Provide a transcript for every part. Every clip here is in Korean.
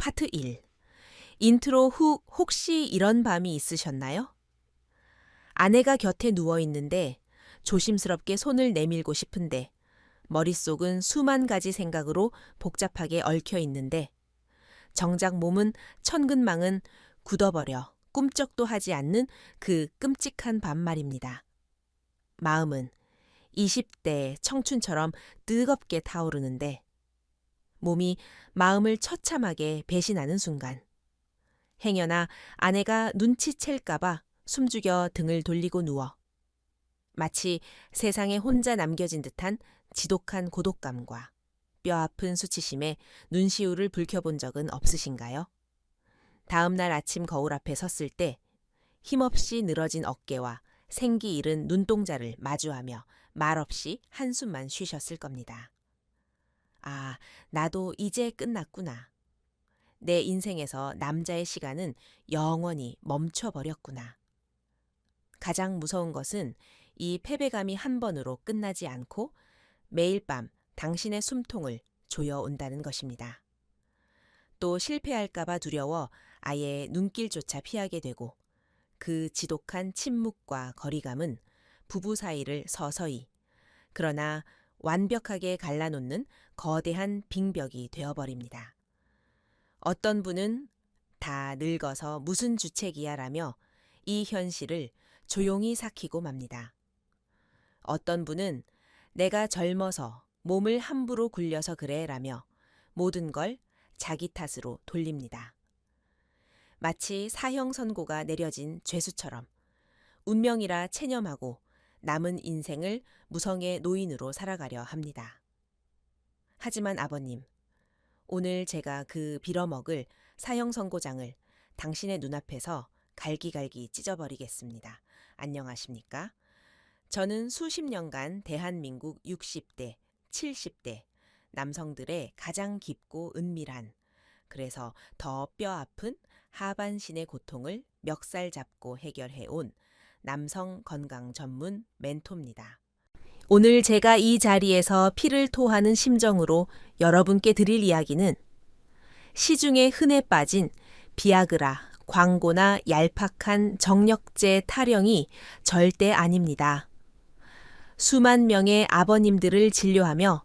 파트 1. 인트로 후 혹시 이런 밤이 있으셨나요? 아내가 곁에 누워 있는데 조심스럽게 손을 내밀고 싶은데 머릿속은 수만 가지 생각으로 복잡하게 얽혀 있는데 정작 몸은 천근망은 굳어버려 꿈쩍도 하지 않는 그 끔찍한 밤 말입니다. 마음은 20대 청춘처럼 뜨겁게 타오르는데 몸이 마음을 처참하게 배신하는 순간 행여나 아내가 눈치챌까봐 숨죽여 등을 돌리고 누워 마치 세상에 혼자 남겨진 듯한 지독한 고독감과 뼈아픈 수치심에 눈시울을 붉혀본 적은 없으신가요? 다음 날 아침 거울 앞에 섰을 때 힘없이 늘어진 어깨와 생기 잃은 눈동자를 마주하며 말없이 한숨만 쉬셨을 겁니다. 아, 나도 이제 끝났구나. 내 인생에서 남자의 시간은 영원히 멈춰버렸구나. 가장 무서운 것은 이 패배감이 한 번으로 끝나지 않고 매일 밤 당신의 숨통을 조여온다는 것입니다. 또 실패할까봐 두려워 아예 눈길조차 피하게 되고 그 지독한 침묵과 거리감은 부부 사이를 서서히 그러나 완벽하게 갈라놓는 거대한 빙벽이 되어버립니다. 어떤 분은 다 늙어서 무슨 주책이야 라며 이 현실을 조용히 삭히고 맙니다. 어떤 분은 내가 젊어서 몸을 함부로 굴려서 그래 라며 모든 걸 자기 탓으로 돌립니다. 마치 사형 선고가 내려진 죄수처럼 운명이라 체념하고 남은 인생을 무성의 노인으로 살아가려 합니다. 하지만 아버님, 오늘 제가 그 빌어먹을 사형 선고장을 당신의 눈앞에서 갈기갈기 찢어버리겠습니다. 안녕하십니까? 저는 수십 년간 대한민국 60대, 70대 남성들의 가장 깊고 은밀한, 그래서 더 뼈아픈 하반신의 고통을 멱살 잡고 해결해온 남성 건강 전문 멘토입니다. 오늘 제가 이 자리에서 피를 토하는 심정으로 여러분께 드릴 이야기는 시중에 흔해 빠진 비아그라, 광고나 얄팍한 정력제 타령이 절대 아닙니다. 수만 명의 아버님들을 진료하며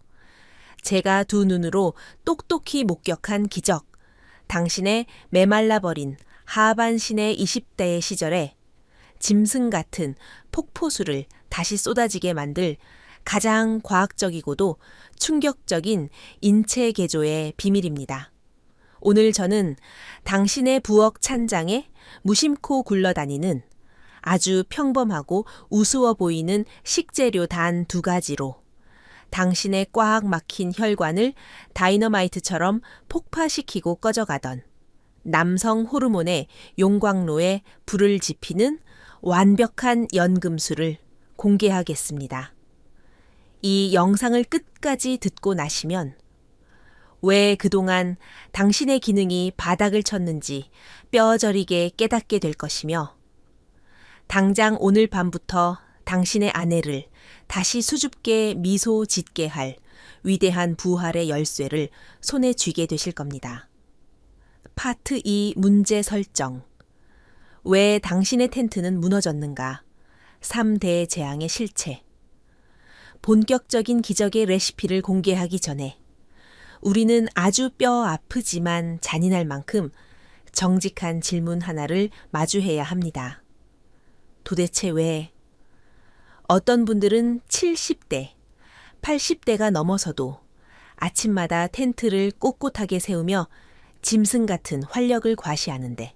제가 두 눈으로 똑똑히 목격한 기적, 당신의 메말라버린 하반신의 20대의 시절에 짐승 같은 폭포수를 다시 쏟아지게 만들 가장 과학적이고도 충격적인 인체 개조의 비밀입니다. 오늘 저는 당신의 부엌 찬장에 무심코 굴러다니는 아주 평범하고 우스워 보이는 식재료 단 2가지로 당신의 꽉 막힌 혈관을 다이너마이트처럼 폭파시키고 꺼져가던 남성 호르몬의 용광로에 불을 지피는 완벽한 연금술을 공개하겠습니다. 이 영상을 끝까지 듣고 나시면 왜 그동안 당신의 기능이 바닥을 쳤는지 뼈저리게 깨닫게 될 것이며 당장 오늘 밤부터 당신의 아내를 다시 수줍게 미소 짓게 할 위대한 부활의 열쇠를 손에 쥐게 되실 겁니다. 파트 2 문제 설정. 왜 당신의 텐트는 무너졌는가? 3대 재앙의 실체. 본격적인 기적의 레시피를 공개하기 전에 우리는 아주 뼈 아프지만 잔인할 만큼 정직한 질문 하나를 마주해야 합니다. 도대체 왜? 어떤 분들은 70대, 80대가 넘어서도 아침마다 텐트를 꼿꼿하게 세우며 짐승 같은 활력을 과시하는데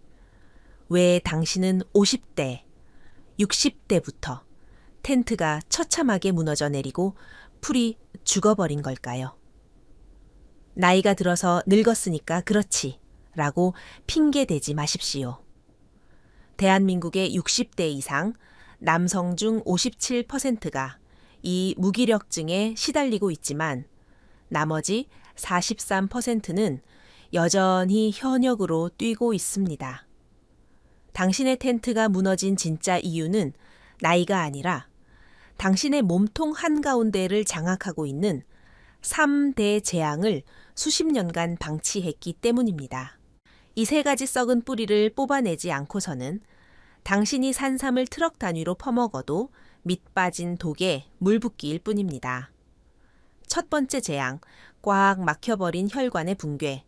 왜 당신은 50대, 60대부터 텐트가 처참하게 무너져 내리고 풀이 죽어버린 걸까요? 나이가 들어서 늙었으니까 그렇지 라고 핑계대지 마십시오. 대한민국의 60대 이상 남성 중 57%가 이 무기력증에 시달리고 있지만 나머지 43%는 여전히 현역으로 뛰고 있습니다. 당신의 텐트가 무너진 진짜 이유는 나이가 아니라 당신의 몸통 한가운데를 장악하고 있는 3대 재앙을 수십 년간 방치했기 때문입니다. 이 세 가지 썩은 뿌리를 뽑아내지 않고서는 당신이 산 삼을 트럭 단위로 퍼먹어도 밑 빠진 독에 물 붓기일 뿐입니다. 첫 번째 재앙, 꽉 막혀버린 혈관의 붕괴.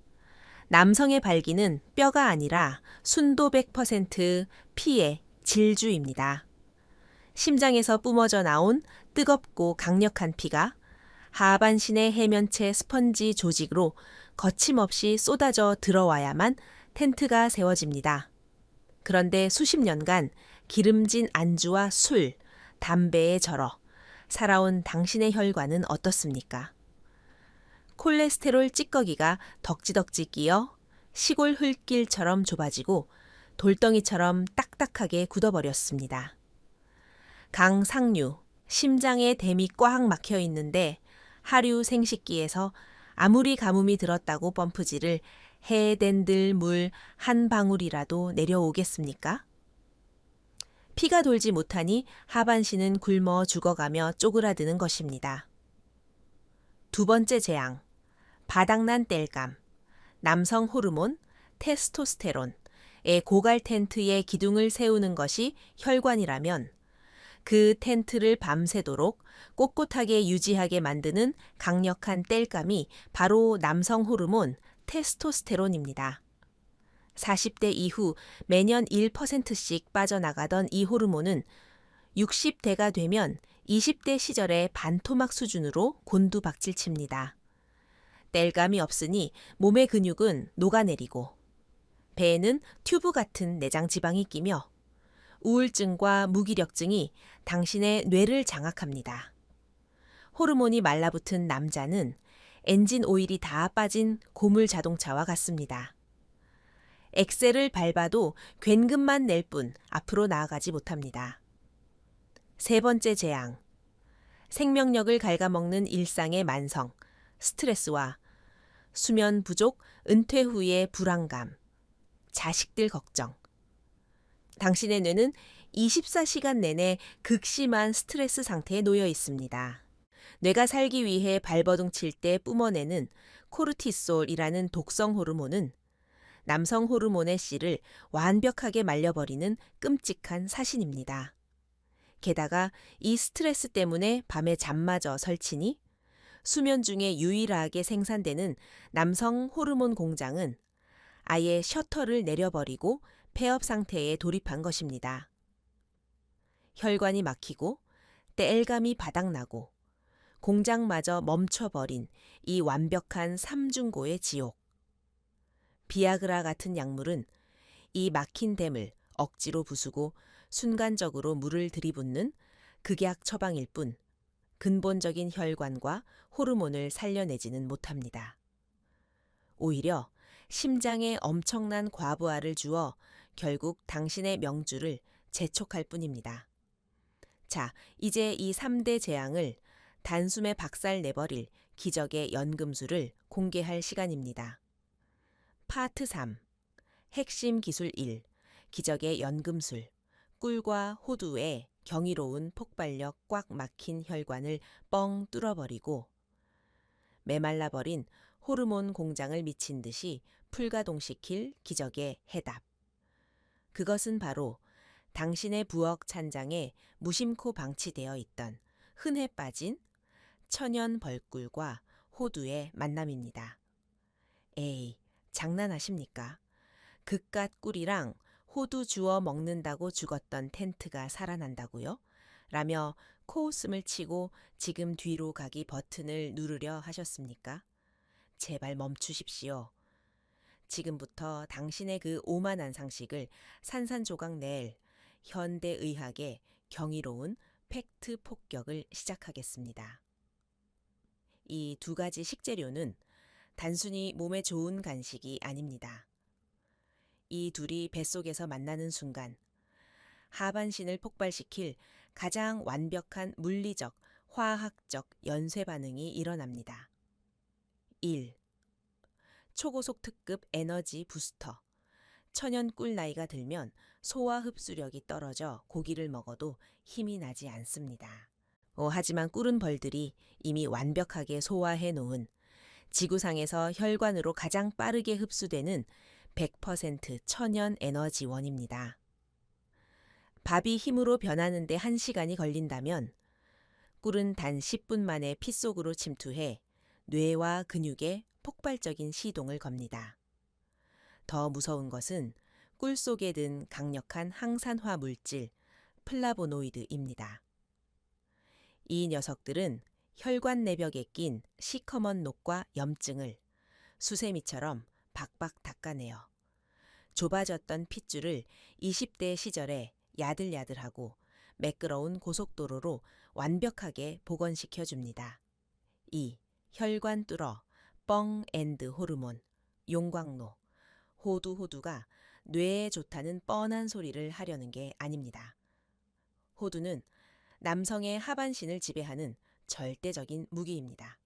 남성의 발기는 뼈가 아니라 순도 100% 피의 질주입니다. 심장에서 뿜어져 나온 뜨겁고 강력한 피가 하반신의 해면체 스펀지 조직으로 거침없이 쏟아져 들어와야만 텐트가 세워집니다. 그런데 수십 년간 기름진 안주와 술, 담배에 절어 살아온 당신의 혈관은 어떻습니까? 콜레스테롤 찌꺼기가 덕지덕지 끼어 시골 흙길처럼 좁아지고 돌덩이처럼 딱딱하게 굳어버렸습니다. 강상류, 심장에 댐이 꽉 막혀 있는데 하류 생식기에서 아무리 가뭄이 들었다고 펌프질을 해댄들 물 한 방울이라도 내려오겠습니까? 피가 돌지 못하니 하반신은 굶어 죽어가며 쪼그라드는 것입니다. 두 번째 재앙, 바닥난 땔감, 남성 호르몬, 테스토스테론의 고갈 텐트에 기둥을 세우는 것이 혈관이라면 그 텐트를 밤새도록 꼿꼿하게 유지하게 만드는 강력한 땔감이 바로 남성 호르몬, 테스토스테론입니다. 40대 이후 매년 1%씩 빠져나가던 이 호르몬은 60대가 되면 20대 시절의 반토막 수준으로 곤두박질칩니다. 땔감이 없으니 몸의 근육은 녹아내리고 배에는 튜브 같은 내장 지방이 끼며 우울증과 무기력증이 당신의 뇌를 장악합니다. 호르몬이 말라붙은 남자는 엔진 오일이 다 빠진 고물 자동차와 같습니다. 엑셀을 밟아도 괜금만 낼 뿐 앞으로 나아가지 못합니다. 세 번째 재앙, 생명력을 갉아먹는 일상의 만성, 스트레스와 수면 부족, 은퇴 후의 불안감, 자식들 걱정. 당신의 뇌는 24시간 내내 극심한 스트레스 상태에 놓여 있습니다. 뇌가 살기 위해 발버둥 칠 때 뿜어내는 코르티솔이라는 독성 호르몬은 남성 호르몬의 씨를 완벽하게 말려버리는 끔찍한 사신입니다. 게다가 이 스트레스 때문에 밤에 잠마저 설치니 수면 중에 유일하게 생산되는 남성 호르몬 공장은 아예 셔터를 내려버리고 폐업 상태에 돌입한 것입니다. 혈관이 막히고 땔감이 바닥나고 공장마저 멈춰버린 이 완벽한 삼중고의 지옥. 비아그라 같은 약물은 이 막힌 댐을 억지로 부수고 순간적으로 물을 들이붓는 극약 처방일 뿐 근본적인 혈관과 호르몬을 살려내지는 못합니다. 오히려 심장에 엄청난 과부하를 주어 결국 당신의 명주를 재촉할 뿐입니다. 자, 이제 이 3대 재앙을 단숨에 박살 내버릴 기적의 연금술을 공개할 시간입니다. 파트 3. 핵심 기술 1. 기적의 연금술. 꿀과 호두의 경이로운 폭발력 꽉 막힌 혈관을 뻥 뚫어버리고 메말라버린 호르몬 공장을 미친 듯이 풀가동시킬 기적의 해답. 그것은 바로 당신의 부엌 찬장에 무심코 방치되어 있던 흔해 빠진 천연 벌꿀과 호두의 만남입니다. 에이, 장난하십니까? 그깟 꿀이랑 호두 주워 먹는다고 죽었던 텐트가 살아난다고요? 라며 코웃음을 치고 지금 뒤로 가기 버튼을 누르려 하셨습니까? 제발 멈추십시오. 지금부터 당신의 그 오만한 상식을 산산조각 낼 현대의학의 경이로운 팩트 폭격을 시작하겠습니다. 이 두 가지 식재료는 단순히 몸에 좋은 간식이 아닙니다. 이 둘이 뱃속에서 만나는 순간 하반신을 폭발시킬 가장 완벽한 물리적, 화학적 연쇄 반응이 일어납니다. 1. 초고속 특급 에너지 부스터. 천연 꿀 나이가 들면 소화 흡수력이 떨어져 고기를 먹어도 힘이 나지 않습니다. 하지만 꿀은 벌들이 이미 완벽하게 소화해 놓은 지구상에서 혈관으로 가장 빠르게 흡수되는 100% 천연 에너지원입니다. 밥이 힘으로 변하는데 1시간이 걸린다면 꿀은 단 10분 만에 피 속으로 침투해 뇌와 근육에 폭발적인 시동을 겁니다. 더 무서운 것은 꿀 속에 든 강력한 항산화 물질 플라보노이드입니다. 이 녀석들은 혈관 내벽에 낀 시커먼 녹과 염증을 수세미처럼 박박 닦아내어 좁아졌던 핏줄을 20대 시절에 야들야들하고 매끄러운 고속도로로 완벽하게 복원시켜 줍니다. 이 혈관 뚫어 뻥&드 호르몬, 용광로, 호두가 뇌에 좋다는 뻔한 소리를 하려는 게 아닙니다. 호두는 남성의 하반신을 지배하는 절대적인 무기입니다.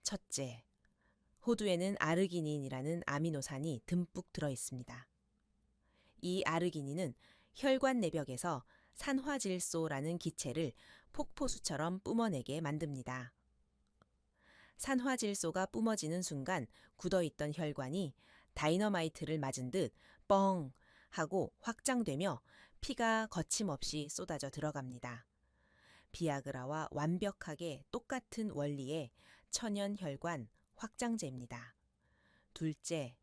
첫째, 호두에는 아르기닌이라는 아미노산이 듬뿍 들어 있습니다. 이 아르기닌은 혈관 내벽에서 산화질소라는 기체를 폭포수처럼 뿜어내게 만듭니다. 산화질소가 뿜어지는 순간 굳어있던 혈관이 다이너마이트를 맞은 듯 뻥 하고 확장되며 피가 거침없이 쏟아져 들어갑니다. 비아그라와 완벽하게 똑같은 원리의 천연 혈관 확장제입니다. 둘째,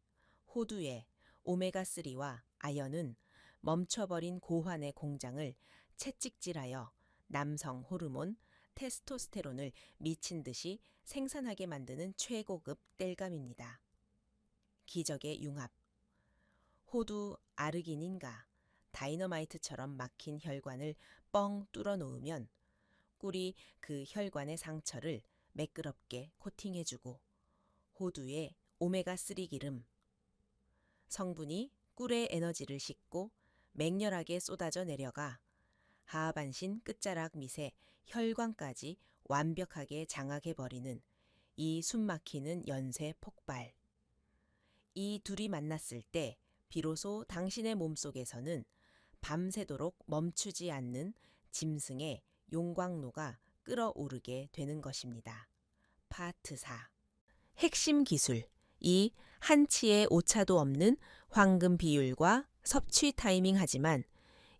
호두의 오메가3와 아연은 멈춰버린 고환의 공장을 채찍질하여 남성 호르몬 테스토스테론을 미친 듯이 생산하게 만드는 최고급 땔감입니다. 기적의 융합. 호두 아르기닌과 다이너마이트처럼 막힌 혈관을 뻥 뚫어 놓으면 꿀이 그 혈관의 상처를 매끄럽게 코팅해주고 호두의 오메가3 기름, 성분이 꿀의 에너지를 싣고 맹렬하게 쏟아져 내려가 하반신 끝자락 밑에 혈관까지 완벽하게 장악해버리는 이 숨막히는 연쇄 폭발. 이 둘이 만났을 때 비로소 당신의 몸속에서는 밤새도록 멈추지 않는 짐승의 용광로가 끓어오르게 되는 것입니다. 파트 4. 핵심 기술. 이 한치의 오차도 없는 황금 비율과 섭취 타이밍 하지만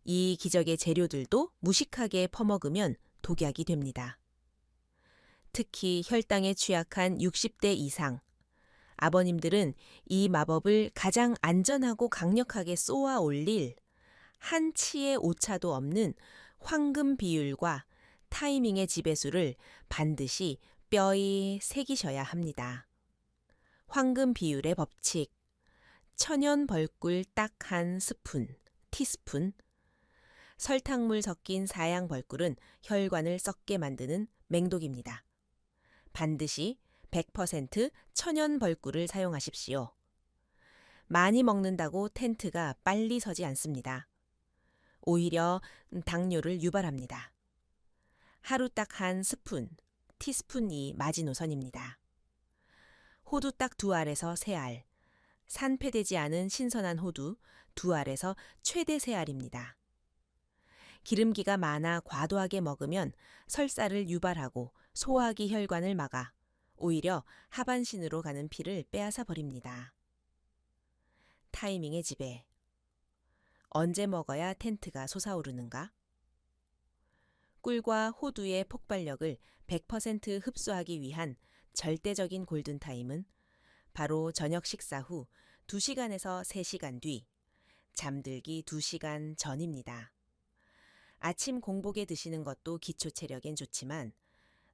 이 기적의 재료들도 무식하게 퍼먹으면 독약이 됩니다. 특히 혈당에 취약한 60대 이상, 아버님들은 이 마법을 가장 안전하고 강력하게 쏘아 올릴 한 치의 오차도 없는 황금 비율과 타이밍의 지배수를 반드시 뼈에 새기셔야 합니다. 황금 비율의 법칙. 천연 벌꿀 딱 한 스푼, 티스푼. 설탕물 섞인 사양 벌꿀은 혈관을 썩게 만드는 맹독입니다. 반드시 100% 천연 벌꿀을 사용하십시오. 많이 먹는다고 텐트가 빨리 서지 않습니다. 오히려 당뇨를 유발합니다. 하루 딱 한 스푼, 티스푼이 마지노선입니다. 호두 딱 2알에서 3알, 산패되지 않은 신선한 호두 2알에서 최대 3알입니다. 기름기가 많아 과도하게 먹으면 설사를 유발하고 소화기 혈관을 막아 오히려 하반신으로 가는 피를 빼앗아 버립니다. 타이밍의 지배. 언제 먹어야 텐트가 솟아오르는가? 꿀과 호두의 폭발력을 100% 흡수하기 위한 절대적인 골든타임은 바로 저녁 식사 후 2시간에서 3시간 뒤, 잠들기 2시간 전입니다. 아침 공복에 드시는 것도 기초 체력엔 좋지만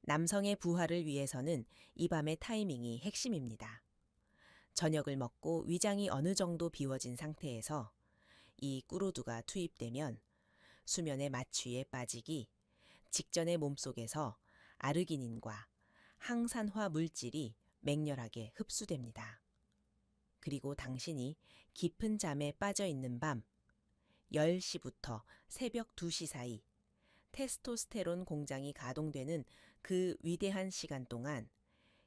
남성의 부하를 위해서는 이 밤의 타이밍이 핵심입니다. 저녁을 먹고 위장이 어느 정도 비워진 상태에서 이 꿀호두가 투입되면 수면의 마취에 빠지기 직전의 몸속에서 아르기닌과 항산화 물질이 맹렬하게 흡수됩니다. 그리고 당신이 깊은 잠에 빠져 있는 밤 10시부터 새벽 2시 사이 테스토스테론 공장이 가동되는 그 위대한 시간 동안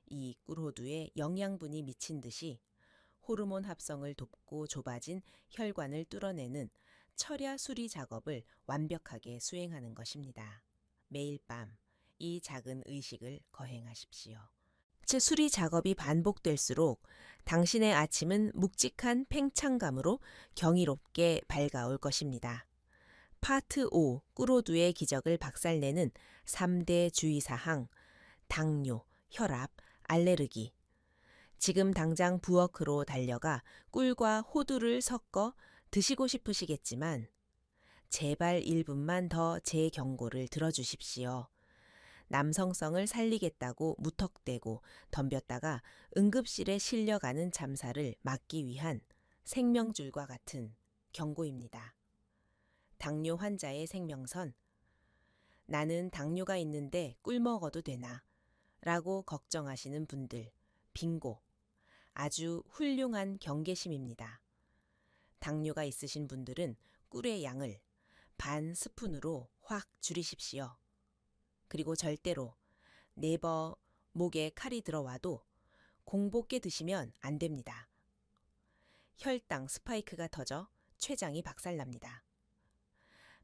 이 꿀호두의 영양분이 미친 듯이 호르몬 합성을 돕고 좁아진 혈관을 뚫어내는 철야 수리 작업을 완벽하게 수행하는 것입니다. 매일 밤 이 작은 의식을 거행하십시오. 수리 작업이 반복될수록 당신의 아침은 묵직한 팽창감으로 경이롭게 밝아올 것입니다. 파트 5. 꾸로두의 기적을 박살내는 3대 주의사항. 당뇨, 혈압, 알레르기. 지금 당장 부엌으로 달려가 꿀과 호두를 섞어 드시고 싶으시겠지만 제발 1분만 더 제 경고를 들어주십시오. 남성성을 살리겠다고 무턱대고 덤볐다가 응급실에 실려가는 참사를 막기 위한 생명줄과 같은 경고입니다. 당뇨 환자의 생명선. 나는 당뇨가 있는데 꿀 먹어도 되나? 라고 걱정하시는 분들, 빙고. 아주 훌륭한 경계심입니다. 당뇨가 있으신 분들은 꿀의 양을 반 스푼으로 확 줄이십시오. 그리고 절대로 네버 목에 칼이 들어와도 공복게 드시면 안 됩니다. 혈당 스파이크가 터져 췌장이 박살납니다.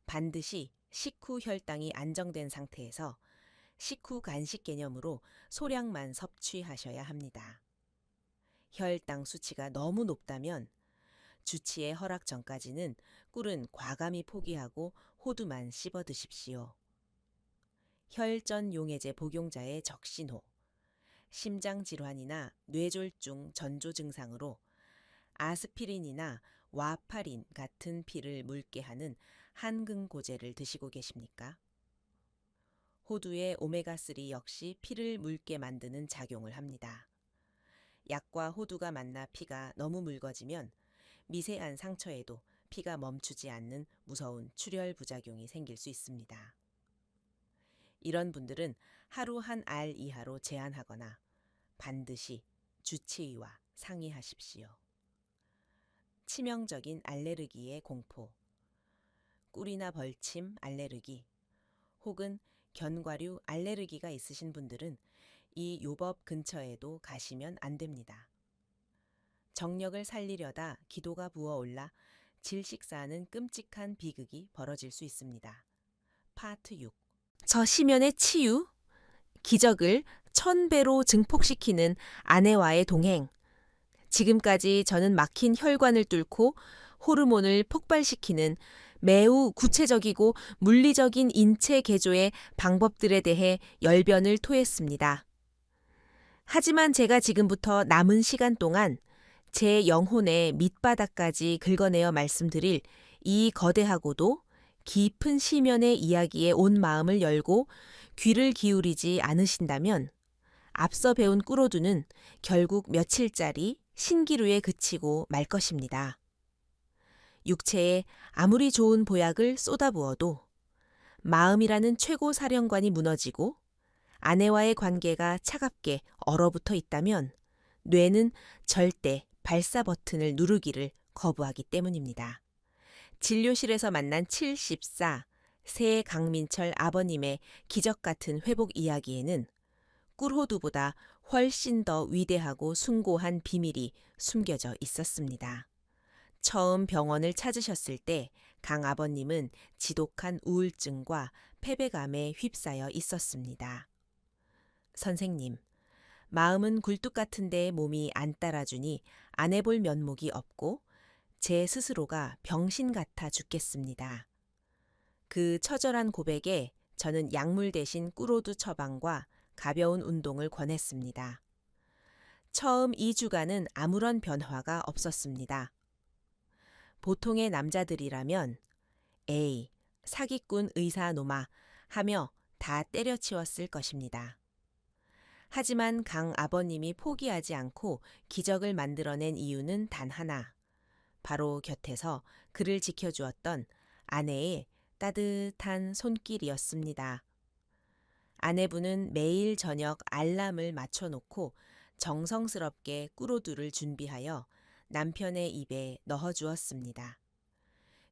반드시 식후 혈당이 안정된 상태에서 식후 간식 개념으로 소량만 섭취하셔야 합니다. 혈당 수치가 너무 높다면 주치의 허락 전까지는 꿀은 과감히 포기하고 호두만 씹어 드십시오. 혈전 용해제 복용자의 적신호, 심장질환이나 뇌졸중 전조 증상으로 아스피린이나 와파린 같은 피를 묽게 하는 한근고제를 드시고 계십니까? 호두의 오메가3 역시 피를 묽게 만드는 작용을 합니다. 약과 호두가 만나 피가 너무 묽어지면 미세한 상처에도 피가 멈추지 않는 무서운 출혈 부작용이 생길 수 있습니다. 이런 분들은 하루 한 알 이하로 제한하거나 반드시 주치의와 상의하십시오. 치명적인 알레르기의 공포, 꿀이나 벌침 알레르기 혹은 견과류 알레르기가 있으신 분들은 이 요법 근처에도 가시면 안 됩니다. 정력을 살리려다 기도가 부어올라 질식사하는 끔찍한 비극이 벌어질 수 있습니다. 파트 6. 저 시면의 치유, 기적을 1000배로 증폭시키는 아내와의 동행. 지금까지 저는 막힌 혈관을 뚫고 호르몬을 폭발시키는 매우 구체적이고 물리적인 인체 개조의 방법들에 대해 열변을 토했습니다. 하지만 제가 지금부터 남은 시간 동안 제 영혼의 밑바닥까지 긁어내어 말씀드릴 이 거대하고도 깊은 시면의 이야기에 온 마음을 열고 귀를 기울이지 않으신다면 앞서 배운 꿀호두는 결국 며칠짜리 신기루에 그치고 말 것입니다. 육체에 아무리 좋은 보약을 쏟아부어도 마음이라는 최고 사령관이 무너지고 아내와의 관계가 차갑게 얼어붙어 있다면 뇌는 절대 발사 버튼을 누르기를 거부하기 때문입니다. 진료실에서 만난 74, 새 강민철 아버님의 기적 같은 회복 이야기에는 꿀호두보다 훨씬 더 위대하고 숭고한 비밀이 숨겨져 있었습니다. 처음 병원을 찾으셨을 때 강 아버님은 지독한 우울증과 패배감에 휩싸여 있었습니다. 선생님, 마음은 굴뚝 같은데 몸이 안 따라주니 안 해볼 면목이 없고 제 스스로가 병신 같아 죽겠습니다. 그 처절한 고백에 저는 약물 대신 꿀호두 처방과 가벼운 운동을 권했습니다. 처음 2주간은 아무런 변화가 없었습니다. 보통의 남자들이라면 에이, 사기꾼 의사 놈아 하며 다 때려치웠을 것입니다. 하지만 강 아버님이 포기하지 않고 기적을 만들어낸 이유는 단 하나. 바로 곁에서 그를 지켜주었던 아내의 따뜻한 손길이었습니다. 아내분은 매일 저녁 알람을 맞춰놓고 정성스럽게 꿀호두를 준비하여 남편의 입에 넣어주었습니다.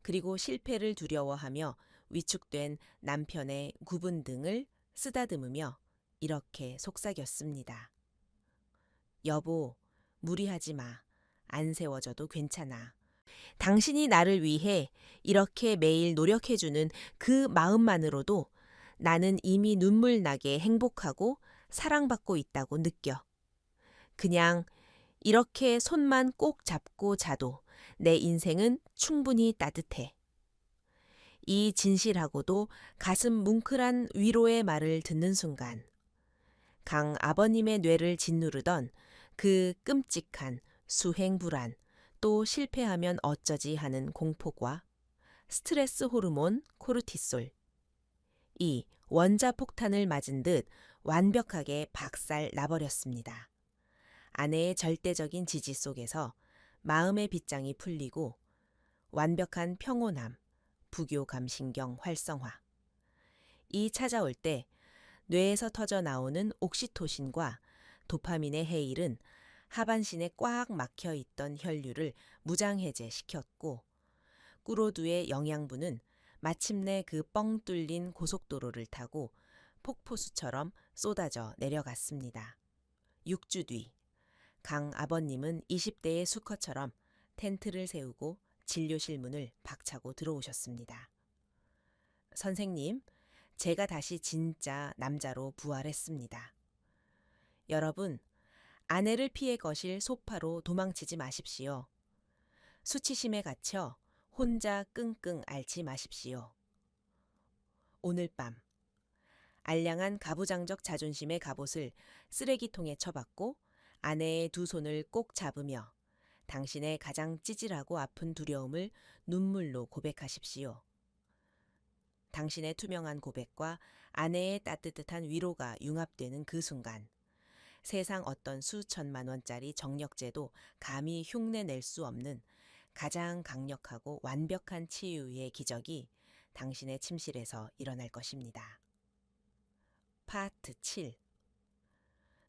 그리고 실패를 두려워하며 위축된 남편의 구분 등을 쓰다듬으며 이렇게 속삭였습니다. 여보, 무리하지 마. 안 세워져도 괜찮아. 당신이 나를 위해 이렇게 매일 노력해주는 그 마음만으로도 나는 이미 눈물 나게 행복하고 사랑받고 있다고 느껴. 그냥 이렇게 손만 꼭 잡고 자도 내 인생은 충분히 따뜻해. 이 진실하고도 가슴 뭉클한 위로의 말을 듣는 순간 강 아버님의 뇌를 짓누르던 그 끔찍한 수행불안, 또 실패하면 어쩌지 하는 공포과 스트레스 호르몬 코르티솔, 이 원자폭탄을 맞은 듯 완벽하게 박살 나버렸습니다. 아내의 절대적인 지지 속에서 마음의 빗장이 풀리고 완벽한 평온함, 부교감신경 활성화. 이 찾아올 때 뇌에서 터져 나오는 옥시토신과 도파민의 해일은 하반신에 꽉 막혀 있던 혈류를 무장해제시켰고 꾸로두의 영양분은 마침내 그 뻥 뚫린 고속도로를 타고 폭포수처럼 쏟아져 내려갔습니다. 6주 뒤, 강 아버님은 20대의 수컷처럼 텐트를 세우고 진료실 문을 박차고 들어오셨습니다. 선생님, 제가 다시 진짜 남자로 부활했습니다. 여러분, 아내를 피해 거실 소파로 도망치지 마십시오. 수치심에 갇혀 혼자 끙끙 앓지 마십시오. 오늘 밤, 알량한 가부장적 자존심의 갑옷을 쓰레기통에 처박고 아내의 두 손을 꼭 잡으며 당신의 가장 찌질하고 아픈 두려움을 눈물로 고백하십시오. 당신의 투명한 고백과 아내의 따뜻한 위로가 융합되는 그 순간 세상 어떤 수천만 원짜리 정력제도 감히 흉내낼 수 없는 가장 강력하고 완벽한 치유의 기적이 당신의 침실에서 일어날 것입니다. 파트 7.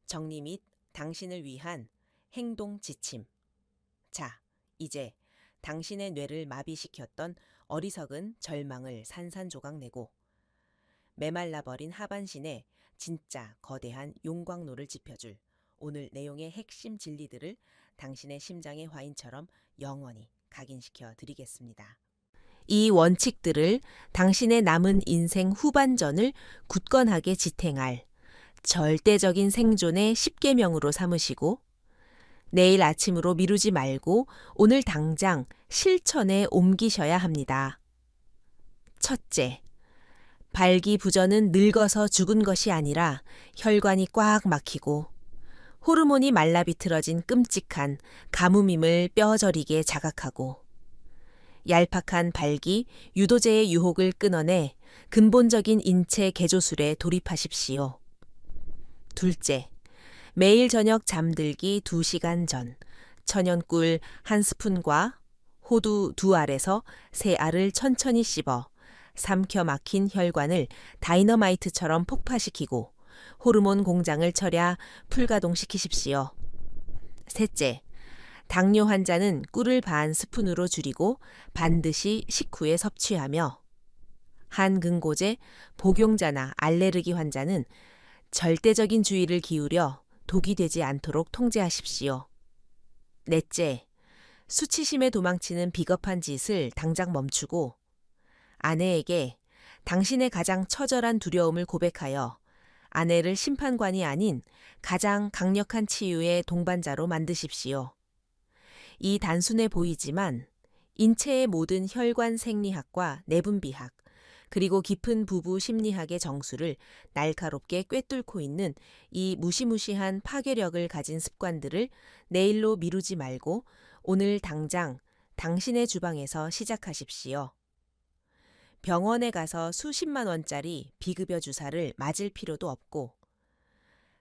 정리 및 당신을 위한 행동 지침. 자, 이제 당신의 뇌를 마비시켰던 어리석은 절망을 산산조각 내고 메말라버린 하반신에 진짜 거대한 용광로를 지펴줄 오늘 내용의 핵심 진리들을 당신의 심장의 화인처럼 영원히 각인시켜 드리겠습니다. 이 원칙들을 당신의 남은 인생 후반전을 굳건하게 지탱할 절대적인 생존의 10계명으로 삼으시고 내일 아침으로 미루지 말고 오늘 당장 실천에 옮기셔야 합니다. 첫째, 발기부전은 늙어서 죽은 것이 아니라 혈관이 꽉 막히고 호르몬이 말라비틀어진 끔찍한 가뭄임을 뼈저리게 자각하고 얄팍한 발기, 유도제의 유혹을 끊어내 근본적인 인체 개조술에 돌입하십시오. 둘째, 매일 저녁 잠들기 2시간 전 천연꿀 1스푼과 호두 2알에서 3알을 천천히 씹어 삼켜 막힌 혈관을 다이너마이트처럼 폭파시키고 호르몬 공장을 철야 풀가동시키십시오. 셋째, 당뇨 환자는 꿀을 반 스푼으로 줄이고 반드시 식후에 섭취하며 한근고제, 복용자나 알레르기 환자는 절대적인 주의를 기울여 독이 되지 않도록 통제하십시오. 넷째, 수치심에 도망치는 비겁한 짓을 당장 멈추고 아내에게 당신의 가장 처절한 두려움을 고백하여 아내를 심판관이 아닌 가장 강력한 치유의 동반자로 만드십시오. 이 단순해 보이지만 인체의 모든 혈관 생리학과 내분비학, 그리고 깊은 부부 심리학의 정수를 날카롭게 꿰뚫고 있는 이 무시무시한 파괴력을 가진 습관들을 내일로 미루지 말고 오늘 당장 당신의 주방에서 시작하십시오. 병원에 가서 수십만 원짜리 비급여 주사를 맞을 필요도 없고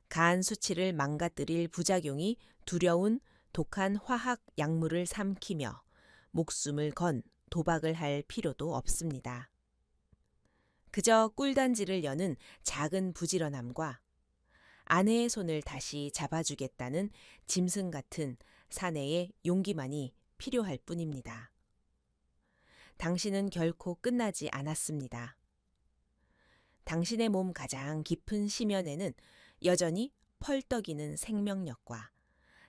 간 수치를 망가뜨릴 부작용이 두려운 독한 화학 약물을 삼키며 목숨을 건 도박을 할 필요도 없습니다. 그저 꿀단지를 여는 작은 부지런함과 아내의 손을 다시 잡아주겠다는 짐승 같은 사내의 용기만이 필요할 뿐입니다. 당신은 결코 끝나지 않았습니다. 당신의 몸 가장 깊은 심연에는 여전히 펄떡이는 생명력과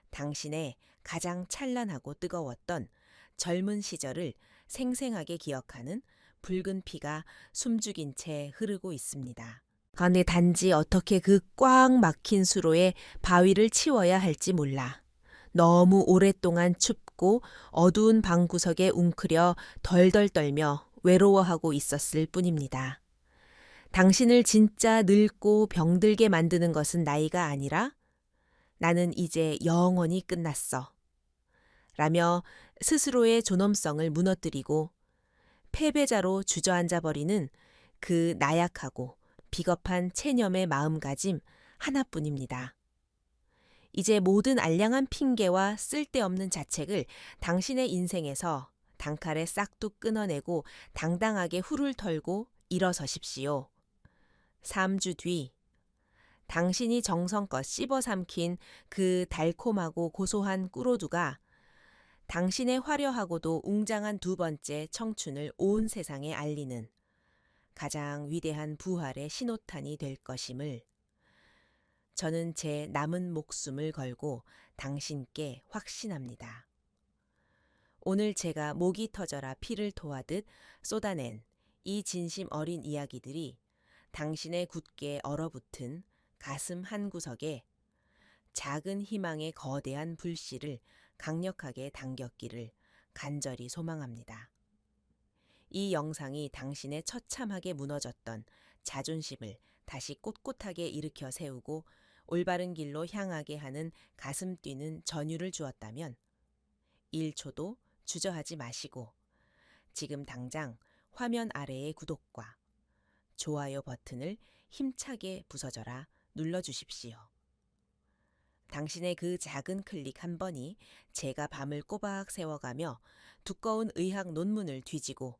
당신의 가장 찬란하고 뜨거웠던 젊은 시절을 생생하게 기억하는 붉은 피가 숨죽인 채 흐르고 있습니다. 근데 단지 어떻게 그 꽉 막힌 수로에 바위를 치워야 할지 몰라. 너무 오랫동안 춥고 어두운 방구석에 웅크려 덜덜 떨며 외로워하고 있었을 뿐입니다. 당신을 진짜 늙고 병들게 만드는 것은 나이가 아니라 나는 이제 영원히 끝났어. 라며 스스로의 존엄성을 무너뜨리고 패배자로 주저앉아 버리는 그 나약하고 비겁한 체념의 마음가짐 하나뿐입니다. 이제 모든 알량한 핑계와 쓸데없는 자책을 당신의 인생에서 단칼에 싹둑 끊어내고 당당하게 훌을 털고 일어서십시오. 3주 뒤 당신이 정성껏 씹어 삼킨 그 달콤하고 고소한 꿀오두가 당신의 화려하고도 웅장한 두 번째 청춘을 온 세상에 알리는 가장 위대한 부활의 신호탄이 될 것임을 저는 제 남은 목숨을 걸고 당신께 확신합니다. 오늘 제가 목이 터져라 피를 토하듯 쏟아낸 이 진심 어린 이야기들이 당신의 굳게 얼어붙은 가슴 한구석에 작은 희망의 거대한 불씨를 강력하게 당겼기를 간절히 소망합니다. 이 영상이 당신의 처참하게 무너졌던 자존심을 다시 꼿꼿하게 일으켜 세우고 올바른 길로 향하게 하는 가슴 뛰는 전율을 주었다면 1초도 주저하지 마시고 지금 당장 화면 아래의 구독과 좋아요 버튼을 힘차게 부서져라 눌러주십시오. 당신의 그 작은 클릭 한 번이 제가 밤을 꼬박 세워가며 두꺼운 의학 논문을 뒤지고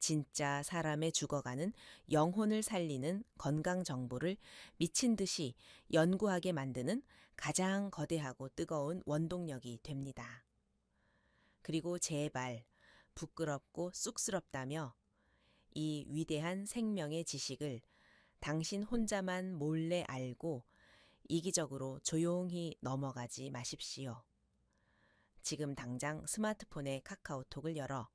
진짜 사람의 죽어가는 영혼을 살리는 건강 정보를 미친 듯이 연구하게 만드는 가장 거대하고 뜨거운 원동력이 됩니다. 그리고 제발 부끄럽고 쑥스럽다며 이 위대한 생명의 지식을 당신 혼자만 몰래 알고 이기적으로 조용히 넘어가지 마십시오. 지금 당장 스마트폰의 카카오톡을 열어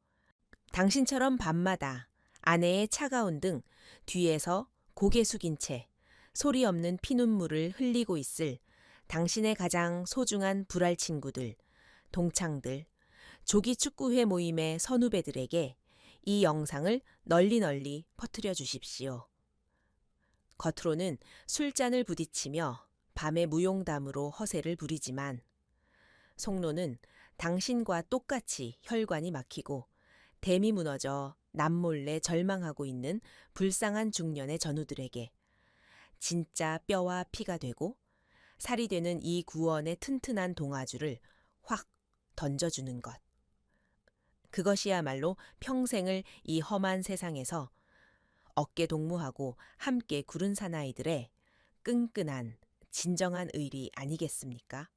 당신처럼 밤마다 아내의 차가운 등 뒤에서 고개 숙인 채 소리 없는 피눈물을 흘리고 있을 당신의 가장 소중한 불알 친구들, 동창들, 조기 축구회 모임의 선후배들에게 이 영상을 널리 퍼뜨려 주십시오. 겉으로는 술잔을 부딪히며 밤의 무용담으로 허세를 부리지만 속로는 당신과 똑같이 혈관이 막히고 댐이 무너져 남몰래 절망하고 있는 불쌍한 중년의 전우들에게 진짜 뼈와 피가 되고 살이 되는 이 구원의 튼튼한 동아줄을 확 던져주는 것. 그것이야말로 평생을 이 험한 세상에서 어깨 동무하고 함께 구른 사나이들의 끈끈한 진정한 의리 아니겠습니까?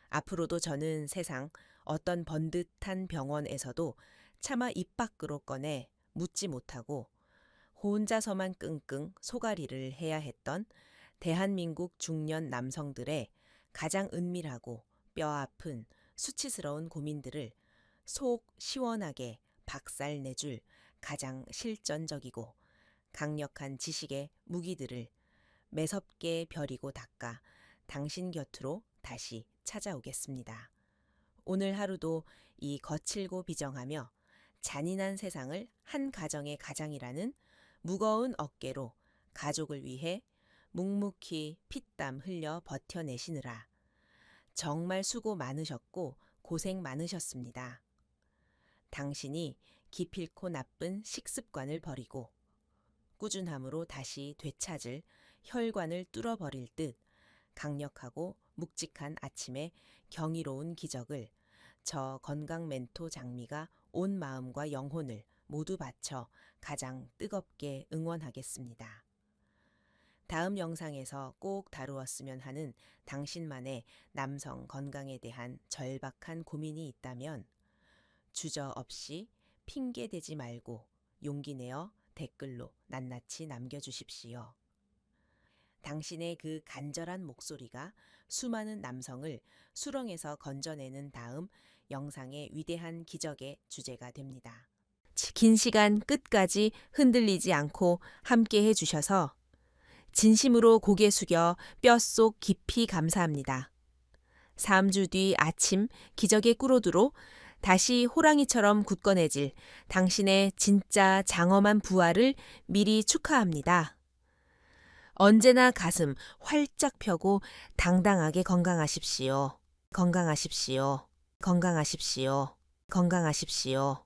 앞으로도 저는 세상 어떤 번듯한 병원에서도 차마 입 밖으로 꺼내 묻지 못하고 혼자서만 끙끙 소가리를 해야 했던 대한민국 중년 남성들의 가장 은밀하고 뼈아픈 수치스러운 고민들을 속 시원하게 박살내줄 가장 실전적이고 강력한 지식의 무기들을 매섭게 벼리고 닦아 당신 곁으로 다시 찾아오겠습니다. 오늘 하루도 이 거칠고 비정하며 잔인한 세상을 한 가정의 가장이라는 무거운 어깨로 가족을 위해 묵묵히 피땀 흘려 버텨내시느라 정말 수고 많으셨고 고생 많으셨습니다. 당신이 기필코 나쁜 식습관을 버리고 꾸준함으로 다시 되찾을 혈관을 뚫어버릴 듯 강력하고 묵직한 아침의 경이로운 기적을 저 건강 멘토 장미가 온 마음과 영혼을 모두 바쳐 가장 뜨겁게 응원하겠습니다. 다음 영상에서 꼭 다루었으면 하는 당신만의 남성 건강에 대한 절박한 고민이 있다면 주저없이 핑계대지 말고 용기 내어 댓글로 낱낱이 남겨주십시오. 당신의 그 간절한 목소리가 수많은 남성을 수렁에서 건져내는 다음 영상의 위대한 기적의 주제가 됩니다. 긴 시간 끝까지 흔들리지 않고 함께 해주셔서 진심으로 고개 숙여 뼛속 깊이 감사합니다. 3주 뒤 아침 기적의 꾸로드로 다시 호랑이처럼 굳건해질 당신의 진짜 장엄한 부활을 미리 축하합니다. 언제나 가슴 활짝 펴고 당당하게 건강하십시오. 건강하십시오. 건강하십시오. 건강하십시오.